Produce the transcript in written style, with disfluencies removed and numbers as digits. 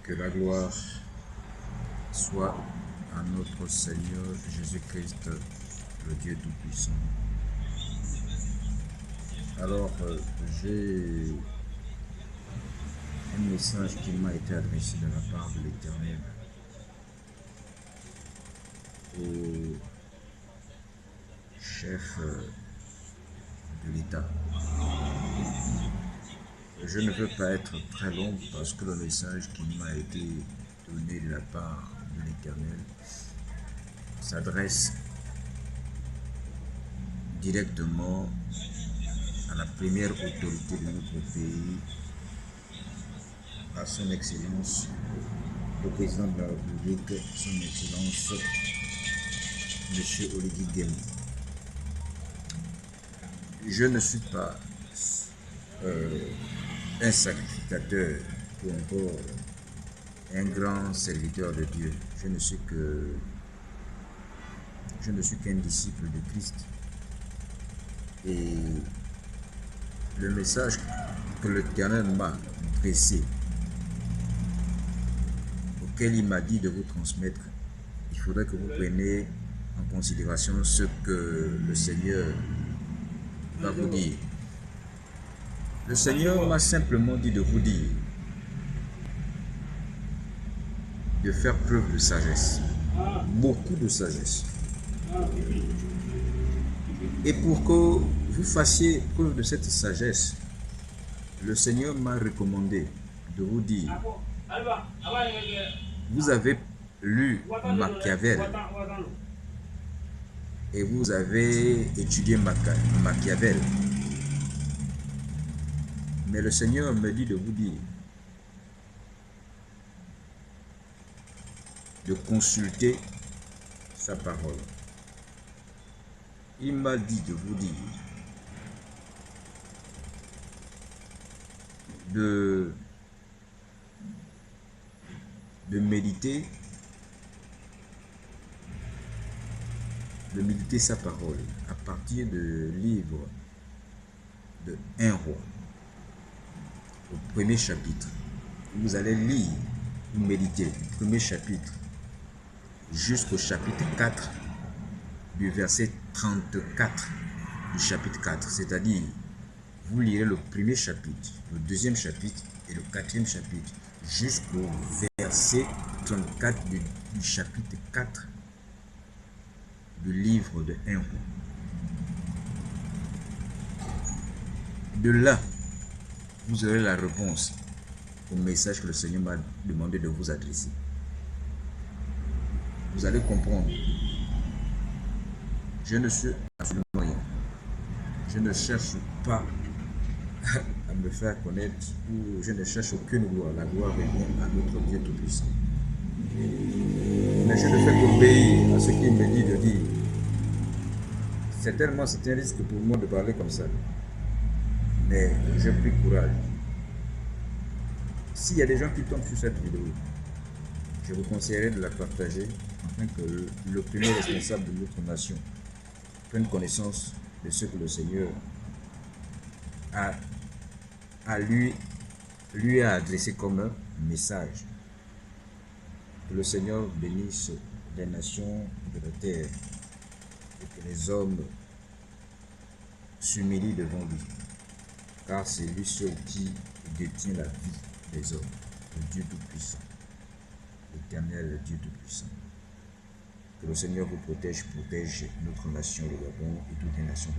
Que la gloire soit à notre Seigneur Jésus-Christ, le Dieu Tout-Puissant. Alors, j'ai un message qui m'a été adressé de la part de l'Éternel au chef de l'État. Je ne veux pas être très long parce que le message qui m'a été donné de la part de l'Éternel s'adresse directement à la première autorité de notre pays, à son Excellence, le Président de la République, son Excellence, M. Oligui Nguema. Je ne suis pas un sacrificateur ou encore un grand serviteur de Dieu. Je ne suis qu'un disciple de Christ. Et le message que l'Éternel m'a dressé, auquel il m'a dit de vous transmettre, il faudrait que vous preniez en considération ce que le Seigneur va vous dire. Le Seigneur m'a simplement dit de vous dire de faire preuve de sagesse, beaucoup de sagesse. Et pour que vous fassiez preuve de cette sagesse, le Seigneur m'a recommandé de vous dire, vous avez lu Machiavel et vous avez étudié Machiavel. Mais le Seigneur me dit de vous dire de consulter sa parole. Il m'a dit de vous dire de méditer sa parole à partir du livre de 1 Roi, au premier chapitre. Vous allez lire ou méditer le premier chapitre jusqu'au chapitre 4, du verset 34 du chapitre 4, c'est-à-dire vous lirez le premier chapitre, le deuxième chapitre et le quatrième chapitre jusqu'au verset 34 du chapitre 4 du livre de 1 Roi. De là, vous aurez la réponse au message que le Seigneur m'a demandé de vous adresser. Vous allez comprendre. Je ne suis absolument rien. Je ne cherche pas à me faire connaître ou je ne cherche aucune gloire. La gloire revient à notre Dieu Tout-Puissant. Mais je ne fais qu'obéir à ce qu'il me dit de dire. Certainement, c'est un risque pour moi de parler comme ça. Mais j'ai pris courage. S'il y a des gens qui tombent sur cette vidéo, je vous conseillerais de la partager afin que le premier responsable de notre nation prenne connaissance de ce que le Seigneur lui a adressé comme message. Que le Seigneur bénisse les nations de la terre et que les hommes s'humilient devant lui, car c'est lui seul qui détient la vie des hommes, le Dieu Tout-Puissant, l'Éternel, le Dieu Tout-Puissant. Que le Seigneur vous protège notre nation, le Gabon et toutes les nations